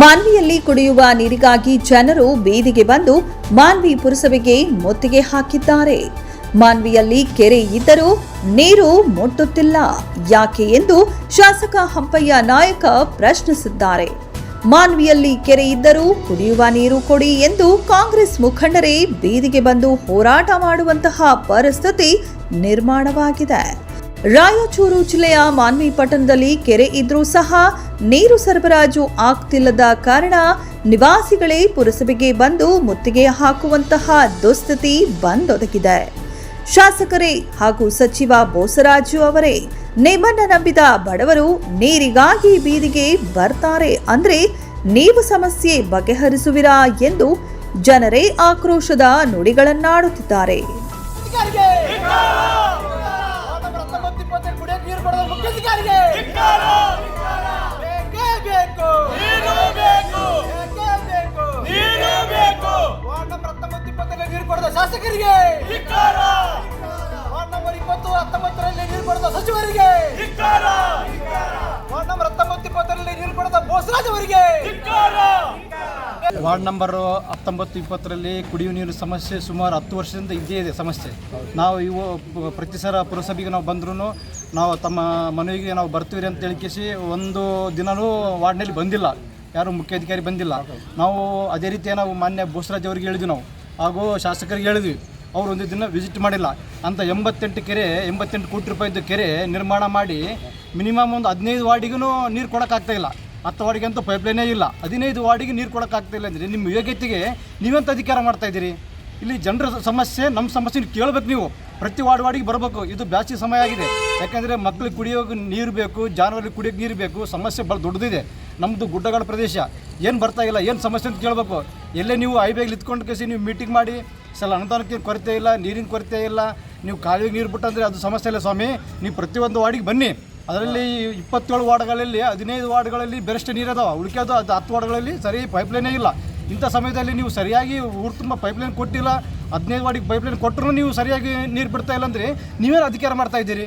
ಮಾನ್ವಿಯಲ್ಲಿ ಕುಡಿಯುವ ನೀರಿಗಾಗಿ ಜನರು ಬೀದಿಗೆ ಬಂದು ಮಾನ್ವಿ ಪುರಸಭೆಗೆ ಮುತ್ತಿಗೆ ಹಾಕಿದ್ದಾರೆ. ಮಾನ್ವಿಯಲ್ಲಿ ಕೆರೆ ಇದ್ದರೂ ನೀರು ಮುಟ್ಟುತ್ತಿಲ್ಲ ಯಾಕೆ ಎಂದು ಶಾಸಕ ಹಂಪಯ್ಯ ನಾಯಕ ಪ್ರಶ್ನಿಸಿದ್ದಾರೆ. ಮಾನ್ವಿಯಲ್ಲಿ ಕೆರೆ ಇದ್ದರೂ ಕುಡಿಯುವ ನೀರು ಕೊಡಿ ಎಂದು ಕಾಂಗ್ರೆಸ್ ಮುಖಂಡರೇ ಬೀದಿಗೆ ಬಂದು ಹೋರಾಟ ಮಾಡುವಂತಹ ಪರಿಸ್ಥಿತಿ ನಿರ್ಮಾಣವಾಗಿದೆ. ರಾಯಚೂರು ಜಿಲ್ಲೆಯ ಮಾನ್ವಿ ಪಟ್ಟಣದಲ್ಲಿ ಕೆರೆ ಇದ್ರೂ ಸಹ ನೀರು ಸರಬರಾಜು ಆಗ್ತಿಲ್ಲದ ಕಾರಣ ನಿವಾಸಿಗಳೇ ಪುರಸಭೆಗೆ ಬಂದು ಮುತ್ತಿಗೆ ಹಾಕುವಂತಹ ದುಸ್ಥಿತಿ ಬಂದೊದಗಿದೆ. ಶಾಸಕರೇ ಹಾಗೂ ಸಚಿವ ಬೋಸರಾಜು ಅವರೇ ನಿಮ್ಮನ್ನ ನಂಬಿದ ಬಡವರು ನೀರಿಗಾಗಿ ಬೀದಿಗೆ ಬರ್ತಾರೆ ಅಂದ್ರೆ ನೀವು ಸಮಸ್ಯೆ ಬಗೆಹರಿಸುವಿರಾ ಎಂದು ಜನರೇ ಆಕ್ರೋಶದ ನುಡಿಗಳನ್ನಾಡುತ್ತಿದ್ದಾರೆ. ಶಾಸಕರಿಗೆ ವಾರ್ಡ್ ನಂಬರ್ 20, 19ರಲ್ಲಿ ನೀರು ಕೊಡದ ಸಚಿವರಿಗೆ, ವಾರ್ಡ್ ನಂಬರ್ 19, 20ರಲ್ಲಿ ನೀರು ಕೊಡದ ಬೋಸರಾಜ್ ಅವರಿಗೆ. ವಾರ್ಡ್ ನಂಬರ್ 19, 20ರಲ್ಲಿ ಕುಡಿಯುವ ನೀರು ಸಮಸ್ಯೆ ಸುಮಾರು 10 ವರ್ಷದಿಂದ ಇದ್ದೇ ಇದೆ ಸಮಸ್ಯೆ. ನಾವು ಪ್ರತಿ ಸಲ ಪುರಸಭೆಗೆ ನಾವು ಬಂದ್ರೂ ನಾವು ತಮ್ಮ ಮನವಿಗೆ ನಾವು ಬರ್ತೀವಿ ಅಂತ ಹೇಳಿಕೆಸಿ ಒಂದು ದಿನವೂ ವಾರ್ಡ್ನಲ್ಲಿ ಬಂದಿಲ್ಲ, ಯಾರು ಮುಖ್ಯಾಧಿಕಾರಿ ಬಂದಿಲ್ಲ. ನಾವು ಅದೇ ರೀತಿ ನಾವು ಮಾನ್ಯ ಬೋಸರಾಜ್ ಅವ್ರಿಗೆ ಹೇಳಿದ್ವಿ, ನಾವು ಹಾಗೂ ಶಾಸಕರಿಗೆ ಹೇಳಿದ್ವಿ, ಅವರು ಒಂದು ದಿನ ವಿಸಿಟ್ ಮಾಡಿಲ್ಲ ಅಂತ. 88 ಕೋಟಿ ರೂಪಾಯಿದ್ದು ಕೆರೆ ನಿರ್ಮಾಣ ಮಾಡಿ ಮಿನಿಮಮ್ ಒಂದು 15 ವಾರ್ಡಿಗೂ ನೀರು ಕೊಡೋಕ್ಕಾಗ್ತಾಯಿಲ್ಲ. 10 ವಾರ್ಡಿಗೆ ಅಂತೂ ಪೈಪ್ಲೈನೇ ಇಲ್ಲ, 15 ವಾರ್ಡಿಗೆ ನೀರು ಕೊಡೋಕ್ಕಾಗ್ತಾಯಿಲ್ಲ ಅಂದರೆ ನಿಮ್ಮ ಯೋಗ್ಯತೆಗೆ ನೀವೆಂತ ಅಧಿಕಾರ ಮಾಡ್ತಾಯಿದ್ದೀರಿ? ಇಲ್ಲಿ ಜನರ ಸಮಸ್ಯೆ, ನಮ್ಮ ಸಮಸ್ಯೆ ಕೇಳಬೇಕು. ನೀವು ಪ್ರತಿ ವಾರ್ಡಿಗೆ ಬರಬೇಕು. ಇದು ಬ್ಯಾಸಿಗೆ ಸಮಯ ಆಗಿದೆ, ಯಾಕೆಂದರೆ ಮಕ್ಕಳಿಗೆ ಕುಡಿಯೋಕೆ ನೀರು ಬೇಕು, ಜಾನುವಾರಿಗೆ ಕುಡಿಯೋಕೆ ನೀರು ಬೇಕು. ಸಮಸ್ಯೆ ಭಾಳ ದೊಡ್ಡದಿದೆ. ನಮ್ಮದು ಗುಡ್ಡಗಾಡ ಪ್ರದೇಶ, ಏನು ಬರ್ತಾಯಿಲ್ಲ, ಏನು ಸಮಸ್ಯೆ ಅಂತ ಕೇಳಬೇಕು. ಎಲ್ಲೇ ನೀವು ಐಬೇಗಲ್ಲಿ ಇತ್ಕೊಂಡು ಕೇಸಿ ನೀವು ಮೀಟಿಂಗ್ ಮಾಡಿ ಸಲ ಅನುದಾನಕ್ಕೆ ಕೊರತೆ ಇಲ್ಲ, ನೀರಿನ ಕೊರತೆ ಇಲ್ಲ, ನೀವು ಕಾಲುವೆಗೆ ನೀರು ಬಿಟ್ಟಂದರೆ ಅದು ಸಮಸ್ಯೆ ಇಲ್ಲ ಸ್ವಾಮಿ. ನೀವು ಪ್ರತಿಯೊಂದು ವಾರ್ಡಿಗೆ ಬನ್ನಿ. ಅದರಲ್ಲಿ 27 ವಾರ್ಡ್ಗಳಲ್ಲಿ 15 ವಾರ್ಡ್ಗಳಲ್ಲಿ ಬೆರೆಸ್ಟ್ ನೀರು ಅದಾವೆ, ಉಳಿಕೆದು ಅದು 10 ವಾರ್ಡ್ಗಳಲ್ಲಿ ಸರಿ ಪೈಪ್ಲೈನೇ ಇಲ್ಲ. ಇಂಥ ಸಮಯದಲ್ಲಿ ನೀವು ಸರಿಯಾಗಿ ಊರು ತುಂಬ ಪೈಪ್ಲೈನ್ ಕೊಟ್ಟಿಲ್ಲ, 15 ವಾರ್ಡಿಗೆ ಪೈಪ್ಲೈನ್ ಕೊಟ್ಟರು ನೀವು ಸರಿಯಾಗಿ ನೀರು ಬಿಡ್ತಾ ಇಲ್ಲ ಅಂದರೆ ನೀವೇನು ಅಧಿಕಾರ ಮಾಡ್ತಾಯಿದ್ದೀರಿ?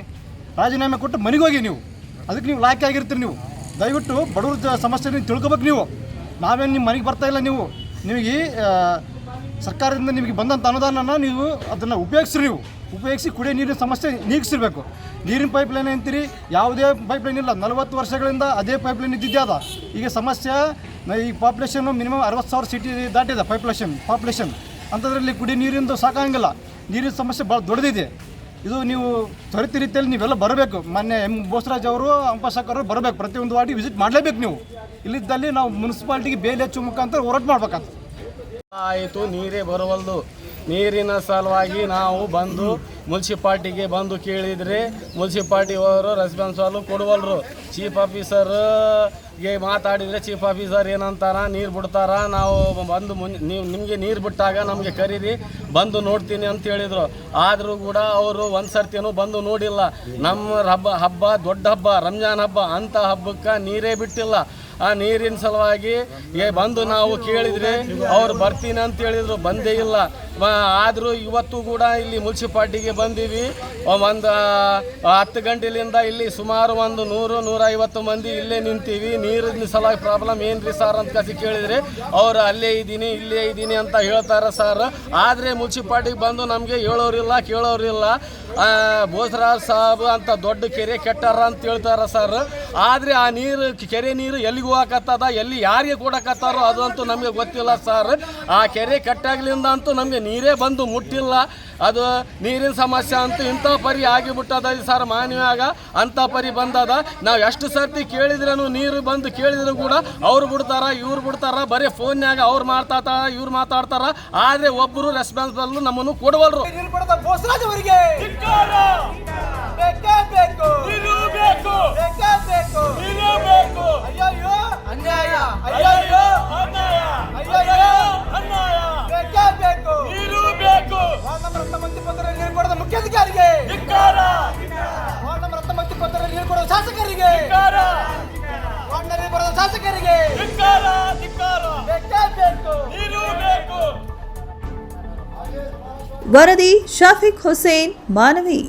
ರಾಜೀನಾಮೆ ಕೊಟ್ಟು ಮನೆಗೆ ಹೋಗಿ ನೀವು, ಅದಕ್ಕೆ ನೀವು ಲಾಯ್ಕೆ ಆಗಿರ್ತೀರಿ. ನೀವು ದಯವಿಟ್ಟು ಬಡವ್ರ ಸಮಸ್ಯೆ ನೀವು ತಿಳ್ಕೊಬೇಕು. ನೀವು ನಾವೇನು ನಿಮ್ಮ ಮನೆಗೆ ಬರ್ತಾಯಿಲ್ಲ, ನಿಮಗೆ ಸರ್ಕಾರದಿಂದ ನಿಮಗೆ ಬಂದಂಥ ಅನುದಾನನ ನೀವು ಅದನ್ನು ಉಪಯೋಗಿಸಿ ಕುಡಿಯೋ ನೀರಿನ ಸಮಸ್ಯೆ ನೀಗಿಸಿರ್ಬೇಕು. ನೀರಿನ ಪೈಪ್ಲೈನ್ ಅಂತೀರಿ, ಯಾವುದೇ ಪೈಪ್ಲೈನ್ ಇಲ್ಲ. 40 ವರ್ಷಗಳಿಂದ ಅದೇ ಪೈಪ್ಲೈನ್ ಇದ್ದಿದ್ದೆ ಅದ. ಈಗ ಸಮಸ್ಯೆ ಈ ಪಾಪ್ಯುಲೇಷನ್ನು ಮಿನಿಮಮ್ 60,000 ಸಿಟಿ ದಾಟಿದೆ ಪಾಪ್ಯುಲೇಷನ್ ಅಂಥದ್ರಲ್ಲಿ ಕುಡಿಯೋ ನೀರಿಂದು ಸಾಕಾಗಂಗಿಲ್ಲ. ನೀರಿನ ಸಮಸ್ಯೆ ಭಾಳ ದೊಡ್ಡದಿದೆ. ಇದು ನೀವು ತ್ವರಿತ ರೀತಿಯಲ್ಲಿ ನೀವೆಲ್ಲ ಬರಬೇಕು. ಮಾನ್ಯ ಬೋಸರಾಜ್ ಅವರು, ಅಂಪಶಾಖರು ಬರಬೇಕು. ಪ್ರತಿಯೊಂದು ವಾರ್ಡಿಗೆ ವಿಸಿಟ್ ಮಾಡಲೇಬೇಕು. ನೀವು ಇಲ್ಲಿದ್ದಲ್ಲಿ ನಾವು ಮುನ್ಸಿಪಾಲ್ಟಿಗೆ ಬೇಲಿ ಹಚ್ಚೋ ಮುಖಾಂತರ ಹೋರಾಟ ಮಾಡ್ಬೇಕಾಗ್ತದೆ. ಆಯಿತು, ನೀರೇ ಬರವಲ್ದು. ನೀರಿನ ಸಲುವಾಗಿ ನಾವು ಬಂದು ಮುನ್ಸಿಪಾಲ್ಟಿಗೆ ಬಂದು ಕೇಳಿದರೆ ಮುನ್ಸಿಪಾಲ್ಟಿಯವರು ರೆಸ್ಪಾನ್ಸಿಬಲ್ ಕೊಡುವಲ್ರು. ಚೀಫ್ ಆಫೀಸರ್ಗೆ ಮಾತಾಡಿದರೆ ಚೀಫ್ ಆಫೀಸರ್ ಏನಂತಾರ, ನೀರು ಬಿಡ್ತಾರ, ನಾವು ಬಂದು ನಿಮಗೆ ನೀರು ಬಿಟ್ಟಾಗ ನಮಗೆ ಕರೀರಿ, ಬಂದು ನೋಡ್ತೀನಿ ಅಂತ ಹೇಳಿದರು. ಆದರೂ ಕೂಡ ಅವರು ಒಂದು ಸರ್ತಿನೂ ಬಂದು ನೋಡಿಲ್ಲ. ನಮ್ಮ ಹಬ್ಬ ದೊಡ್ಡ ಹಬ್ಬ, ರಂಜಾನ್ ಹಬ್ಬ, ಅಂಥ ಹಬ್ಬಕ್ಕೆ ನೀರೇ ಬಿಟ್ಟಿಲ್ಲ. ಆ ನೀರಿನ ಸಲುವಾಗಿ ಬಂದು ನಾವು ಕೇಳಿದರೆ ಅವ್ರು ಬರ್ತೀನಿ ಅಂತ ಹೇಳಿದರು, ಬಂದೇ ಇಲ್ಲ. ಆದರೂ ಇವತ್ತು ಕೂಡ ಇಲ್ಲಿ ಮುನ್ಸಿಪಾಲ್ಟಿಗೆ ಬಂದೀವಿ. ಒಂದು 10 ಗಂಟೆಲಿಂದ ಇಲ್ಲಿ ಸುಮಾರು ಒಂದು 100-150 ಮಂದಿ ಇಲ್ಲೇ ನಿಂತೀವಿ. ನೀರಿನ ಸಲುವಾಗಿ ಪ್ರಾಬ್ಲಮ್ ಏನು ರೀ ಸರ್ ಅಂತ ಕಸಿ ಕೇಳಿದರೆ ಅವರು ಅಲ್ಲೇ ಇದ್ದೀನಿ ಅಂತ ಹೇಳ್ತಾರೆ ಸರ್. ಆದರೆ ಮುನ್ಸಿಪಾಲ್ಟಿಗೆ ಬಂದು ನಮಗೆ ಹೇಳೋರಿಲ್ಲ, ಕೇಳೋರಿಲ್ಲ. ಬೋಸರಾಜ್ ಸಾಬ್ ಅಂತ ದೊಡ್ಡ ಕೆರೆ ಕೆಟ್ಟಾರ ಅಂತ ಹೇಳ್ತಾರೆ ಸರ್. ಆದರೆ ಆ ನೀರು, ಕೆರೆ ನೀರು ಎಲ್ಲಿಗೆ ಹೋಗಕತ್ತದ, ಎಲ್ಲಿ ಯಾರಿಗೆ ಕೊಡಕತ್ತಾರೋ ಅದಂತೂ ನಮಗೆ ಗೊತ್ತಿಲ್ಲ ಸರ್. ಆ ಕೆರೆ ಕೆಟ್ಟಾಗ್ಲಿಂದ ಅಂತೂ ನಮಗೆ ನೀರೇ ಬಂದು ಮುಟ್ಟಿಲ್ಲ. ಅದು ನೀರಿನ ಸಮಸ್ಯೆ ಅಂತೂ ಇಂಥ ಪರಿ ಆಗಿಬಿಟ್ಟದ ಸರ್. ಮಾನ್ಯಾಗ ಅಂಥ ಪರಿ ಬಂದದ. ನಾವು ಎಷ್ಟು ಸರ್ತಿ ಕೇಳಿದ್ರೂ, ನೀರು ಬಂದು ಕೇಳಿದ್ರು ಕೂಡ ಅವ್ರು ಬಿಡ್ತಾರ, ಇವ್ರು ಬಿಡ್ತಾರ, ಬರೀ ಫೋನ್ಯಾಗ ಅವ್ರು ಇವ್ರು ಮಾತಾಡ್ತಾರ. ಆದರೆ ಒಬ್ಬರು ರೆಸ್ಪಾನ್ಸಿಬಲ್ ನಮ್ಮನ್ನು ಕೊಡವಲ್ರು. ಮುಖ್ಯಾಧಿಕಾರಿಗೆ, ವಾರ್ಡ್ ನಂಬರ್ 19, 20ರಲ್ಲಿ ನೀರು ಕೊಡುವ ಶಾಸಕರಿಗೆ, ವಾರ್ಡ್ನಲ್ಲಿ ಬರುವ ಶಾಸಕರಿಗೆ ವರದಿ ಶಾಫಿಕ್ ಹುಸೇನ್, ಮಾನವಿ.